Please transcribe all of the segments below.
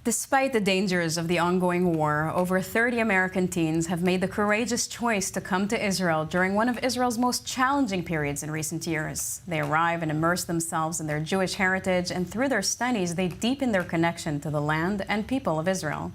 Despite the dangers of the ongoing war, over 30 American teens have made the courageous choice to come to Israel during one of Israel's most challenging periods in recent years. They arrive and immerse themselves in their Jewish heritage, and through their studies, they deepen their connection to the land and people of Israel.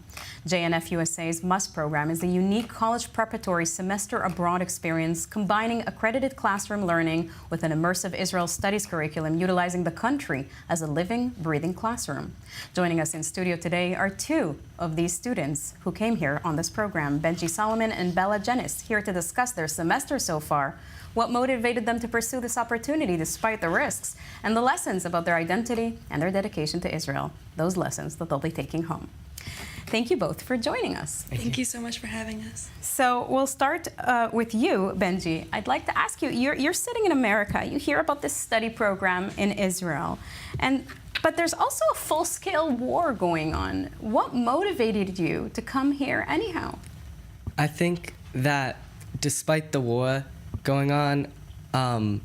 JNF USA's MUST program is a unique college preparatory semester abroad experience combining accredited classroom learning with an immersive Israel studies curriculum utilizing the country as a living, breathing classroom. Joining us in studio today are two of these students who came here on this program, Benji Solomon and Jenis, here to discuss their semester so far, what motivated them to pursue this opportunity despite the risks, and the lessons about their identity and their dedication to Israel, those lessons that they'll be taking home. Thank you both for joining us. Thank you so much for having us. So we'll start with you, Benji. I'd like to ask you, you're sitting in America. You hear about this study program in Israel, but there's also a full-scale war going on. What motivated you to come here anyhow? I think that despite the war going on, I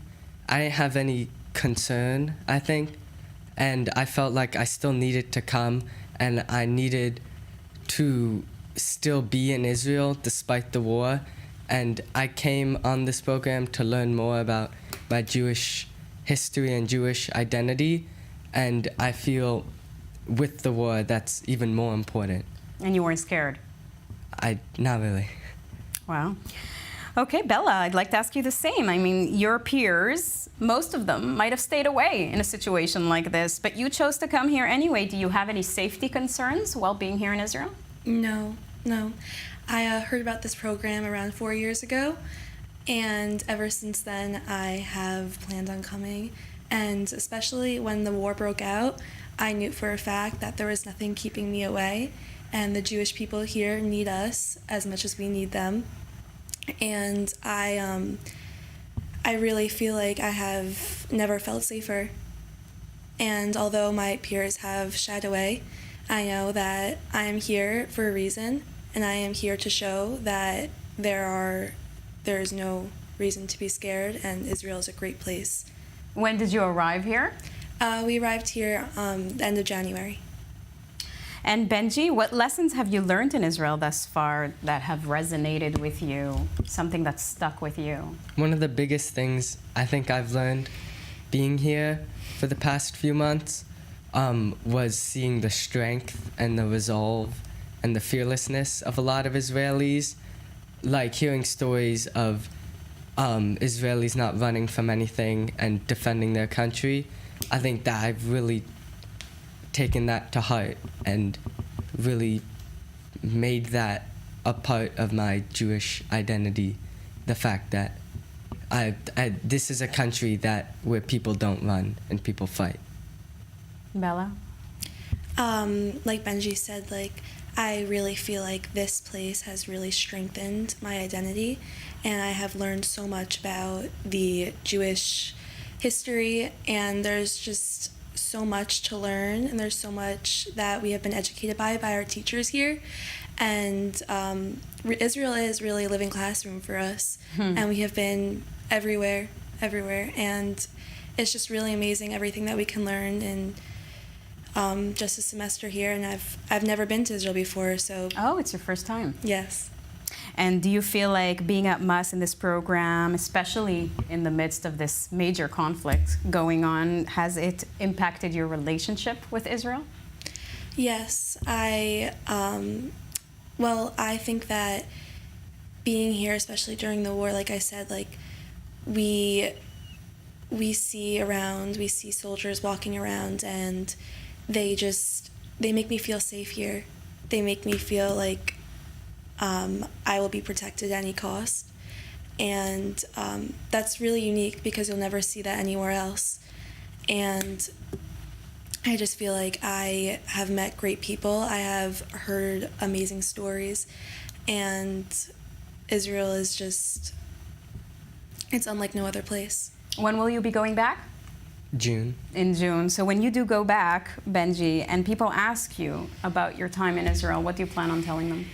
didn't have any concern, I think, and I felt like I still needed to come, and I needed to still be in Israel despite the war. And I came on this program to learn more about my Jewish history and Jewish identity, and I feel with the war that's even more important. And you weren't scared? Not really. Wow. Okay, Bella, I'd like to ask you the same. I mean, your peers, most of them might have stayed away in a situation like this, but you chose to come here anyway. Do you have any safety concerns while being here in Israel? No. I heard about this program around 4 years ago, and ever since then I have planned on coming. And especially when the war broke out, I knew for a fact that there was nothing keeping me away, and the Jewish people here need us as much as we need them. And I really feel like I have never felt safer. And although my peers have shied away, I know that I am here for a reason, and I am here to show that there is no reason to be scared, and Israel is a great place. When did you arrive here? We arrived here the end of January. And Benji, what lessons have you learned in Israel thus far that have resonated with you, something that's stuck with you? One of the biggest things I think I've learned being here for the past few months was seeing the strength and the resolve and the fearlessness of a lot of Israelis, like hearing stories of Israelis not running from anything and defending their country. I think that I've really taken that to heart and really made that a part of my Jewish identity. The fact that this is a country where people don't run and people fight. Bella? Like Benji said, I really feel like this place has really strengthened my identity, and I have learned so much about the Jewish history, and there's just so much to learn, and there's so much that we have been educated by our teachers here. And Israel is really a living classroom for us, and we have been everywhere, and it's just really amazing everything that we can learn in just a semester here. And I've never been to Israel before, so. Oh, it's your first time? Yes. And do you feel like being at MUST in this program, especially in the midst of this major conflict going on, has it impacted your relationship with Israel? Yes, I think that being here, especially during the war, like I said, we see soldiers walking around, and they make me feel safe here. They make me feel like I will be protected at any cost. And that's really unique because you'll never see that anywhere else. And I just feel like I have met great people. I have heard amazing stories. And Israel is it's unlike no other place. When will you be going back? June. In June. So when you do go back, Benji, and people ask you about your time in Israel, what do you plan on telling them?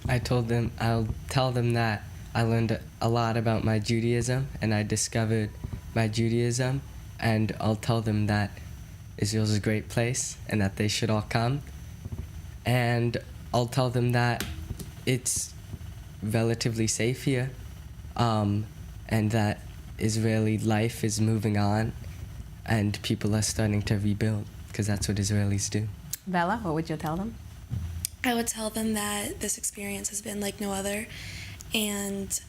I'll tell them that I learned a lot about my Judaism, and I discovered my Judaism, and I'll tell them that Israel's a great place and that they should all come. and I'll tell them that it's relatively safe here, and that Israeli life is moving on, and people are starting to rebuild, because that's what Israelis do. Bella, what would you tell them? I would tell them that this experience has been like no other, and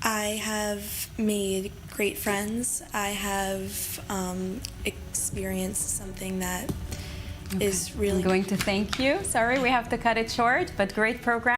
I have made great friends. I have experienced something that is really... I'm going to thank you. Sorry, we have to cut it short, but great program.